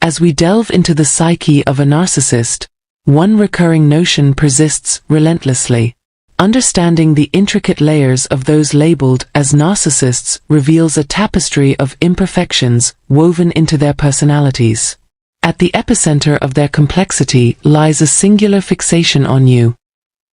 As we delve into the psyche of a narcissist, one recurring notion persists relentlessly. Understanding the intricate layers of those labeled as narcissists reveals a tapestry of imperfections woven into their personalities. At the epicenter of their complexity lies a singular fixation on you.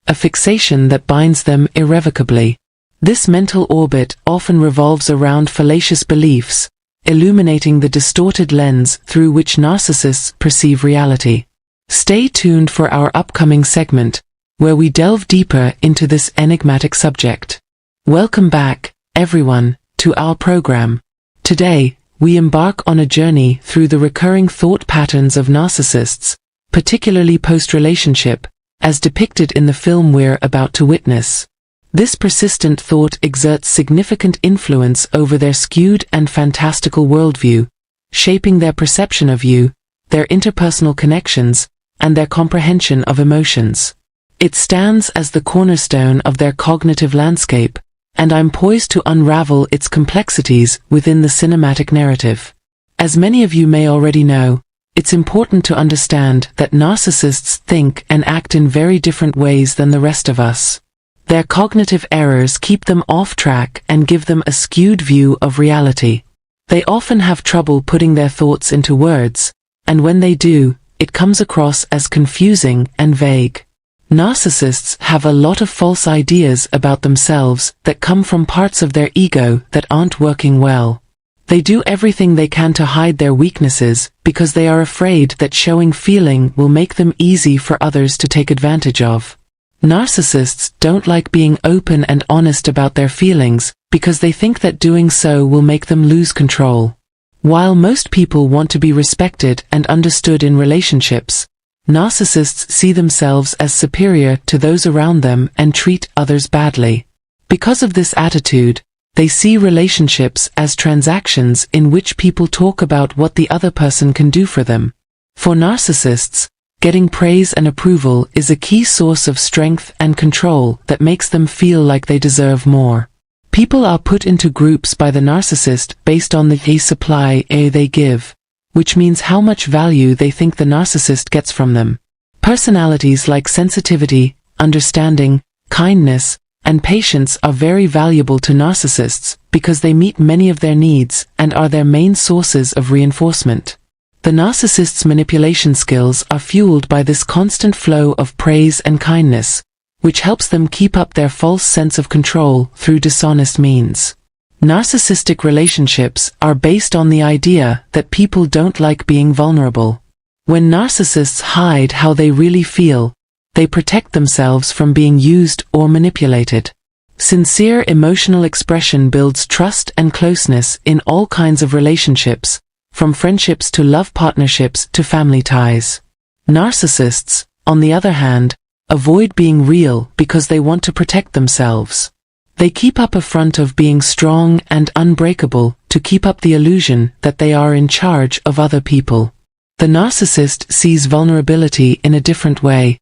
A fixation that binds them irrevocably. This mental orbit often revolves around fallacious beliefs, illuminating the distorted lens through which narcissists perceive reality. Stay tuned for our upcoming segment, where we delve deeper into this enigmatic subject. Welcome back, everyone, to our program. Today, we embark on a journey through the recurring thought patterns of narcissists, particularly post-relationship, as depicted in the film we're about to witness. This persistent thought exerts significant influence over their skewed and fantastical worldview, shaping their perception of you, their interpersonal connections, and their comprehension of emotions. It stands as the cornerstone of their cognitive landscape, and I'm poised to unravel its complexities within the cinematic narrative. As many of you may already know, it's important to understand that narcissists think and act in very different ways than the rest of us. Their cognitive errors keep them off track and give them a skewed view of reality. They often have trouble putting their thoughts into words, and when they do, it comes across as confusing and vague. Narcissists have a lot of false ideas about themselves that come from parts of their ego that aren't working well. They do everything they can to hide their weaknesses because they are afraid that showing feeling will make them easy for others to take advantage of. Narcissists don't like being open and honest about their feelings because they think that doing so will make them lose control. While most people want to be respected and understood in relationships, narcissists see themselves as superior to those around them and treat others badly. Because of this attitude, they see relationships as transactions in which people talk about what the other person can do for them. For narcissists, getting praise and approval is a key source of strength and control that makes them feel like they deserve more. People are put into groups by the narcissist based on the supply they give, which means how much value they think the narcissist gets from them. Personalities like sensitivity, understanding, kindness, and patience are very valuable to narcissists because they meet many of their needs and are their main sources of reinforcement. The narcissist's manipulation skills are fueled by this constant flow of praise and kindness, which helps them keep up their false sense of control through dishonest means. Narcissistic relationships are based on the idea that people don't like being vulnerable. When narcissists hide how they really feel, they protect themselves from being used or manipulated. Sincere emotional expression builds trust and closeness in all kinds of relationships, from friendships to love partnerships to family ties. Narcissists, on the other hand, avoid being real because they want to protect themselves. They keep up a front of being strong and unbreakable to keep up the illusion that they are in charge of other people. The narcissist sees vulnerability in a different way.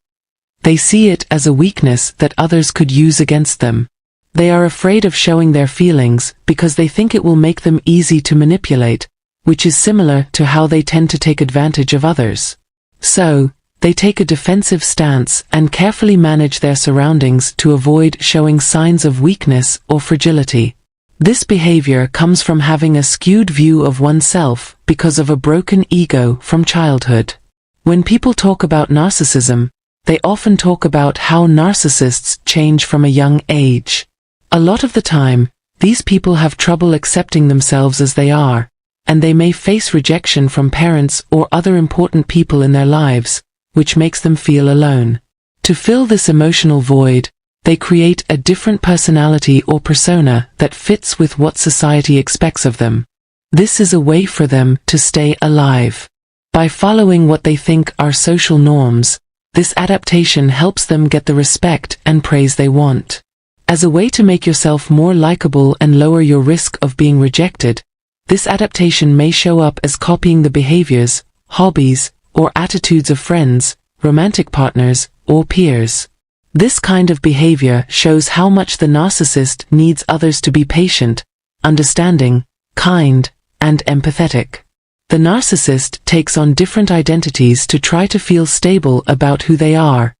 They see it as a weakness that others could use against them. They are afraid of showing their feelings because they think it will make them easy to manipulate, which is similar to how they tend to take advantage of others. So, they take a defensive stance and carefully manage their surroundings to avoid showing signs of weakness or fragility. This behavior comes from having a skewed view of oneself because of a broken ego from childhood. When people talk about narcissism, they often talk about how narcissists change from a young age. A lot of the time, these people have trouble accepting themselves as they are, and they may face rejection from parents or other important people in their lives, which makes them feel alone. To fill this emotional void, they create a different personality or persona that fits with what society expects of them. This is a way for them to stay alive. By following what they think are social norms, this adaptation helps them get the respect and praise they want. As a way to make yourself more likable and lower your risk of being rejected, this adaptation may show up as copying the behaviors, hobbies, or attitudes of friends, romantic partners, or peers. This kind of behavior shows how much the narcissist needs others to be patient, understanding, kind, and empathetic. The narcissist takes on different identities to try to feel stable about who they are,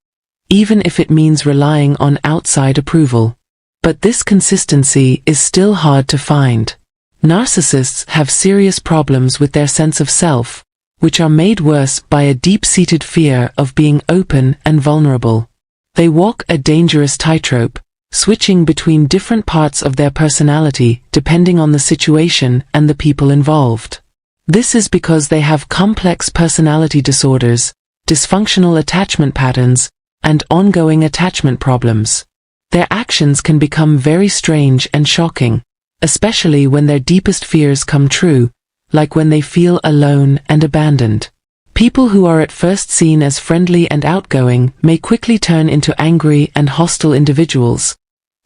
even if it means relying on outside approval. But this consistency is still hard to find. Narcissists have serious problems with their sense of self, which are made worse by a deep-seated fear of being open and vulnerable. They walk a dangerous tightrope, switching between different parts of their personality depending on the situation and the people involved. This is because they have complex personality disorders, dysfunctional attachment patterns, and ongoing attachment problems. Their actions can become very strange and shocking, especially when their deepest fears come true, like when they feel alone and abandoned. People who are at first seen as friendly and outgoing may quickly turn into angry and hostile individuals,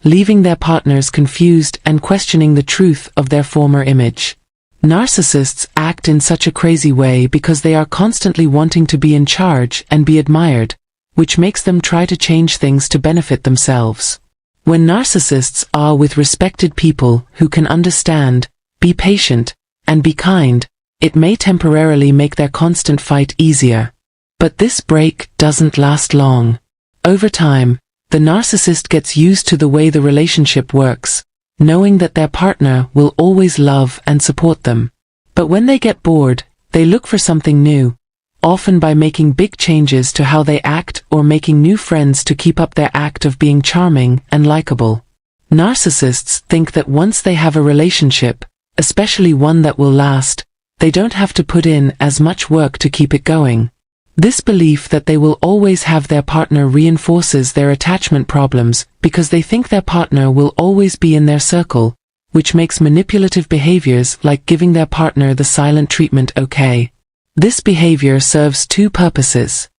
leaving their partners confused and questioning the truth of their former image. Narcissists act in such a crazy way because they are constantly wanting to be in charge and be admired, which makes them try to change things to benefit themselves. When narcissists are with respected people who can understand, be patient, and be kind, it may temporarily make their constant fight easier. But this break doesn't last long. Over time, the narcissist gets used to the way the relationship works, knowing that their partner will always love and support them. But when they get bored, they look for something new, often by making big changes to how they act or making new friends to keep up their act of being charming and likable. Narcissists think that once they have a relationship, especially one that will last, they don't have to put in as much work to keep it going. This belief that they will always have their partner reinforces their attachment problems because they think their partner will always be in their circle, which makes manipulative behaviors like giving their partner the silent treatment okay. This behavior serves two purposes.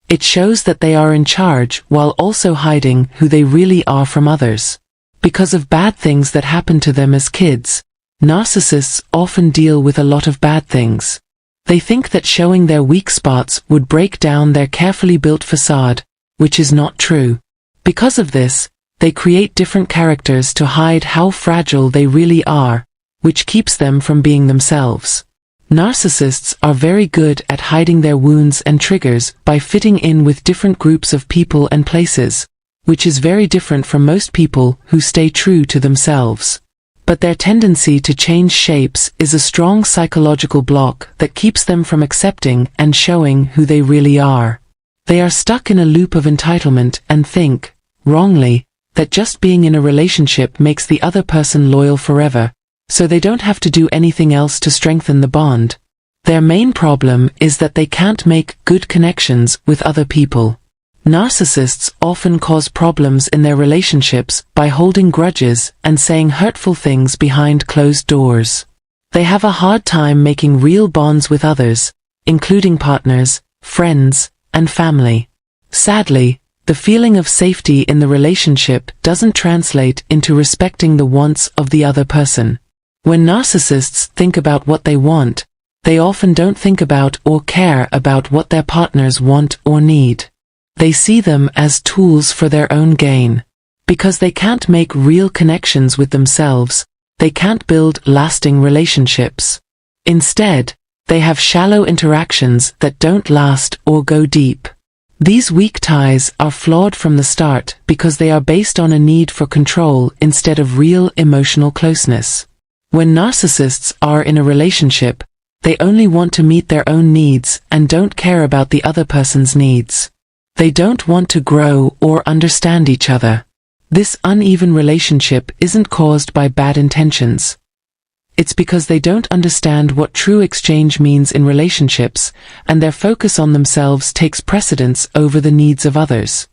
It shows that they are in charge while also hiding who they really are from others. Because of bad things that happen to them as kids, narcissists often deal with a lot of bad things. They think that showing their weak spots would break down their carefully built facade, which is not true. Because of this, they create different characters to hide how fragile they really are, which keeps them from being themselves. Narcissists are very good at hiding their wounds and triggers by fitting in with different groups of people and places, which is very different from most people who stay true to themselves. But their tendency to change shapes is a strong psychological block that keeps them from accepting and showing who they really are. They are stuck in a loop of entitlement and think, wrongly, that just being in a relationship makes the other person loyal forever, so they don't have to do anything else to strengthen the bond. Their main problem is that they can't make good connections with other people. Narcissists often cause problems in their relationships by holding grudges and saying hurtful things behind closed doors. They have a hard time making real bonds with others, including partners, friends, and family. Sadly, the feeling of safety in the relationship doesn't translate into respecting the wants of the other person. When narcissists think about what they want, they often don't think about or care about what their partners want or need. They see them as tools for their own gain. Because they can't make real connections with themselves, they can't build lasting relationships. Instead, they have shallow interactions that don't last or go deep. These weak ties are flawed from the start because they are based on a need for control instead of real emotional closeness. When narcissists are in a relationship, they only want to meet their own needs and don't care about the other person's needs. They don't want to grow or understand each other. This uneven relationship isn't caused by bad intentions. It's because they don't understand what true exchange means in relationships, and their focus on themselves takes precedence over the needs of others.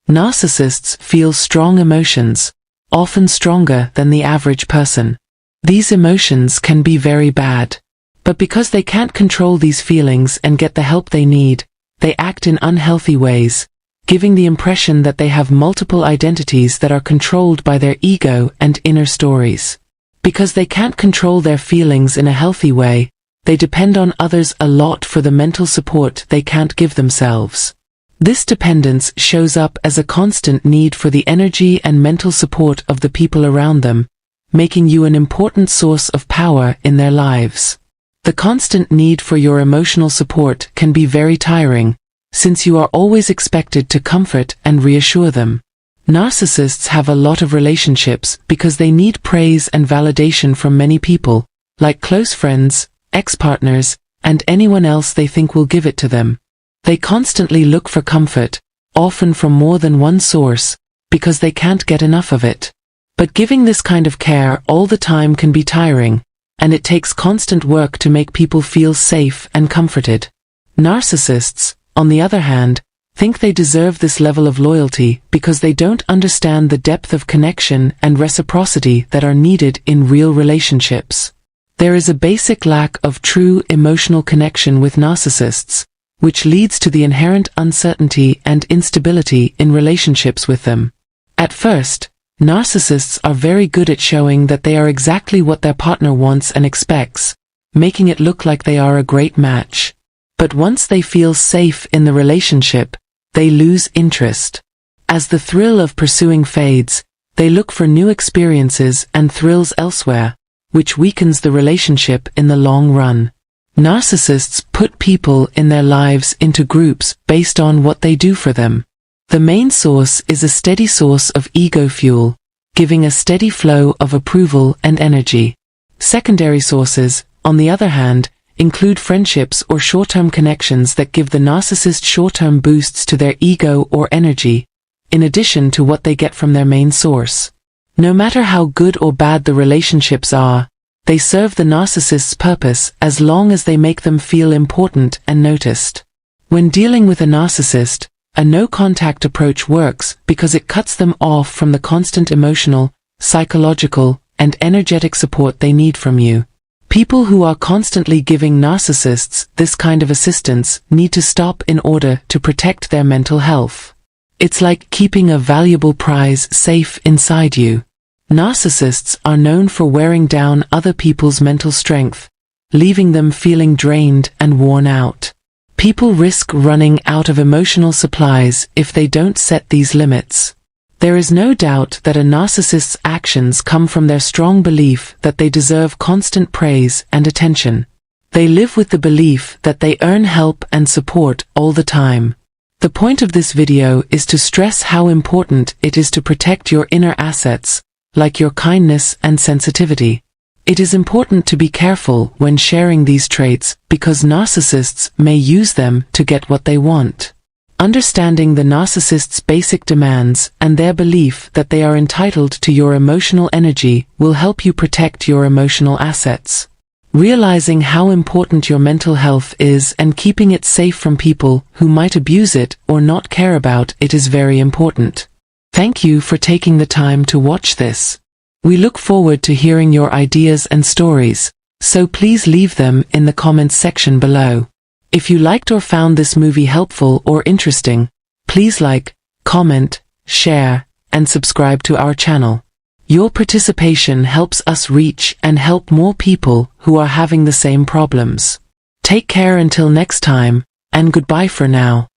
Narcissists feel strong emotions, often stronger than the average person. These emotions can be very bad. But because they can't control these feelings and get the help they need, they act in unhealthy ways, giving the impression that they have multiple identities that are controlled by their ego and inner stories. Because they can't control their feelings in a healthy way, they depend on others a lot for the mental support they can't give themselves. This dependence shows up as a constant need for the energy and mental support of the people around them, making you an important source of power in their lives. The constant need for your emotional support can be very tiring, since you are always expected to comfort and reassure them. Narcissists have a lot of relationships because they need praise and validation from many people, like close friends, ex-partners, and anyone else they think will give it to them. They constantly look for comfort, often from more than one source, because they can't get enough of it. But giving this kind of care all the time can be tiring, and it takes constant work to make people feel safe and comforted. Narcissists, on the other hand, think they deserve this level of loyalty because they don't understand the depth of connection and reciprocity that are needed in real relationships. There is a basic lack of true emotional connection with narcissists, which leads to the inherent uncertainty and instability in relationships with them. At first, narcissists are very good at showing that they are exactly what their partner wants and expects, making it look like they are a great match. But once they feel safe in the relationship, they lose interest. As the thrill of pursuing fades, they look for new experiences and thrills elsewhere, which weakens the relationship in the long run. Narcissists put people in their lives into groups based on what they do for them. The main source is a steady source of ego fuel, giving a steady flow of approval and energy. Secondary sources, on the other hand, include friendships or short-term connections that give the narcissist short-term boosts to their ego or energy, in addition to what they get from their main source. No matter how good or bad the relationships are, they serve the narcissist's purpose as long as they make them feel important and noticed. When dealing with a narcissist, a no-contact approach works because it cuts them off from the constant emotional, psychological, and energetic support they need from you. People who are constantly giving narcissists this kind of assistance need to stop in order to protect their mental health. It's like keeping a valuable prize safe inside you. Narcissists are known for wearing down other people's mental strength, leaving them feeling drained and worn out. People risk running out of emotional supplies if they don't set these limits. There is no doubt that a narcissist's actions come from their strong belief that they deserve constant praise and attention. They live with the belief that they earn help and support all the time. The point of this video is to stress how important it is to protect your inner assets, like your kindness and sensitivity. It is important to be careful when sharing these traits because narcissists may use them to get what they want. Understanding the narcissist's basic demands and their belief that they are entitled to your emotional energy will help you protect your emotional assets. Realizing how important your mental health is and keeping it safe from people who might abuse it or not care about it is very important. Thank you for taking the time to watch this. We look forward to hearing your ideas and stories, so please leave them in the comments section below. If you liked or found this movie helpful or interesting, please like, comment, share, and subscribe to our channel. Your participation helps us reach and help more people who are having the same problems. Take care until next time, and goodbye for now.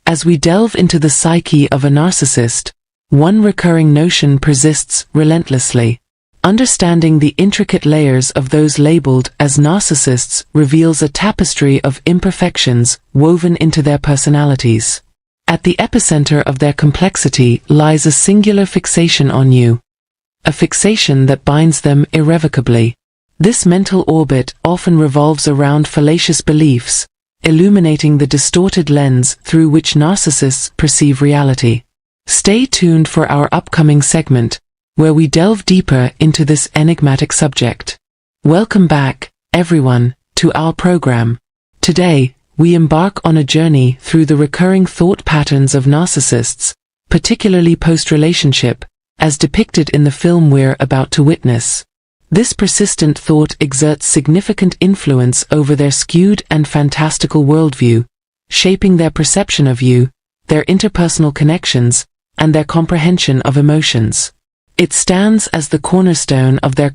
As we delve into the psyche of a narcissist, one recurring notion persists relentlessly. Understanding the intricate layers of those labeled as narcissists reveals a tapestry of imperfections woven into their personalities. At the epicenter of their complexity lies a singular fixation on you, a fixation that binds them irrevocably. This mental orbit often revolves around fallacious beliefs, illuminating the distorted lens through which narcissists perceive reality. Stay tuned for our upcoming segment, where we delve deeper into this enigmatic subject. Welcome back, everyone, to our program. Today, we embark on a journey through the recurring thought patterns of narcissists, particularly post-relationship, as depicted in the film we're about to witness. This persistent thought exerts significant influence over their skewed and fantastical worldview, shaping their perception of you, their interpersonal connections, and their comprehension of emotions. It stands as the cornerstone of their